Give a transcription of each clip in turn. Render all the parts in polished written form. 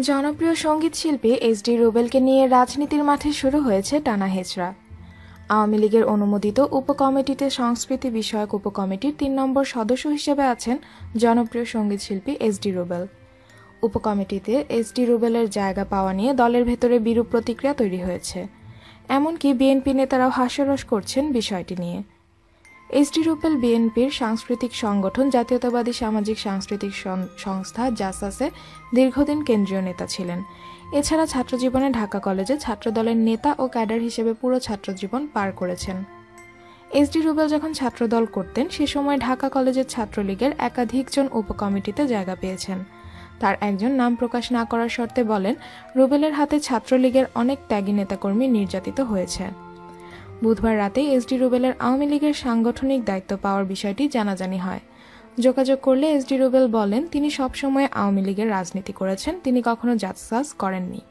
জনপ্রিয় সঙ্গীত শিল্পী এস.ডি. রুবেলকে নিয়ে রাজনীতির মাঠে শুরু হয়েছে টানা হেচড়া। আওয়ামী লীগের অনুমোদিত উপকমিটিতে সংস্কৃতি বিষয়ক উপকমিটির ৩ নম্বর সদস্য হিসেবে আছেন জনপ্রিয় সঙ্গীত শিল্পী এস.ডি. রুবেল। উপকমিটিতে এস.ডি. রুবেলের জায়গা পাওয়া নিয়ে দলের ভেতরে বিরূপ প্রতিক্রিয়া তৈরি হয়েছে। এমনকি বিএনপি নেতারাও হাস্যরস করছেন বিষয়টি নিয়ে। এস.ডি. রুবেল বিএনপির সাংস্কৃতিক সংগঠন জাতীয়তাবাদী সামাজিক সাংস্কৃতিক সংস্থা জাসাসে দীর্ঘদিন কেন্দ্রীয় নেতা ছিলেন। এছাড়া ছাত্রজীবনে ঢাকা কলেজে ছাত্রদলের নেতা ও ক্যাডার হিসেবে পুরো ছাত্রজীবন পার করেছেন। এস.ডি. রুবেল যখন ছাত্রদল করতেন সে সময় ঢাকা কলেজের ছাত্রলীগের একাধিকজন উপকমিটিতে জায়গা পেয়েছেন। তার একজন নাম প্রকাশ না করার শর্তে বলেন, রুবেলের হাতে ছাত্রলীগের অনেক ত্যাগী নেতাকর্মী নির্যাতিত হয়েছে। বুধবার রাতে এস.ডি. রুবেলের আওয়ামী লীগের সাংগঠনিক দায়িত্ব পাওয়ার বিষয়টি জানাজানি হয়। যোগাযোগ করলে এস.ডি. রুবেল বলেন, তিনি সবসময় আওয়ামী লীগের রাজনীতি করেছেন, তিনি কখনো জাসাস করেননি।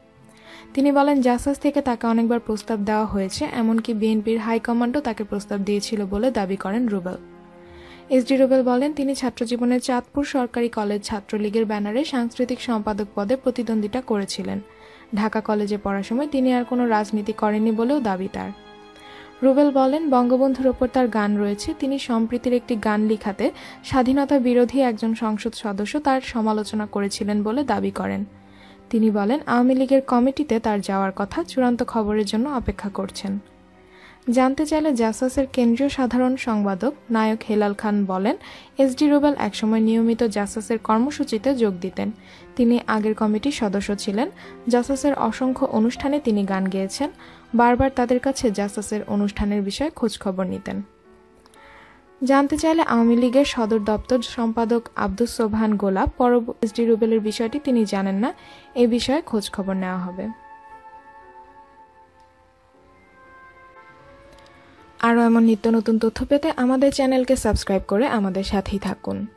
তিনি বলেন, জাসাস থেকে তাকে অনেকবার প্রস্তাব দেওয়া হয়েছে, এমনকি বিএনপির হাইকমান্ডও তাকে প্রস্তাব দিয়েছিল বলে দাবি করেন রুবেল। এস.ডি. রুবেল বলেন, তিনি ছাত্রজীবনে চাঁদপুর সরকারি কলেজ ছাত্রলীগের ব্যানারে সাংস্কৃতিক সম্পাদক পদে প্রতিদ্বন্দ্বিতা করেছিলেন। ঢাকা কলেজে পড়ার সময় তিনি আর কোনো রাজনীতি করেননি বলেও দাবি তার। রুবেল বলেন, বঙ্গবন্ধুর ওপর তার গান রয়েছে। তিনি সম্প্রীতির একটি গান লিখাতে স্বাধীনতা বিরোধী একজন সংসদ সদস্য তার সমালোচনা করেছিলেন বলে দাবি করেন। তিনি বলেন, আওয়ামী লীগের কমিটিতে তার যাওয়ার কথা, চূড়ান্ত খবরের জন্য অপেক্ষা করছেন। জানতে চাইলে জাসাসের কেন্দ্রীয় সাধারণ সম্পাদক নায়ক হেলাল খান বলেন, এস.ডি. রুবেল একসময় নিয়মিত জাসাসের কর্মসূচিতে যোগ দিতেন। তিনি আগের কমিটির সদস্য ছিলেন। জাসাসের অসংখ্য অনুষ্ঠানে তিনি গান গেয়েছেন। বারবার তাদের কাছে জাসাসের অনুষ্ঠানের বিষয়ে খোঁজখবর নিতেন। জানতে চাইলে আওয়ামী লীগের সদর দপ্তর সম্পাদক আব্দুস সোবহান গোলাপ এস.ডি. রুবেলের বিষয়টি তিনি জানেন না, এ বিষয়ে খোঁজখবর নেওয়া হবে। আরও এমন নিত্য নতুন তথ্য পেতে আমাদের চ্যানেলকে সাবস্ক্রাইব করে আমাদের সাথেই থাকুন।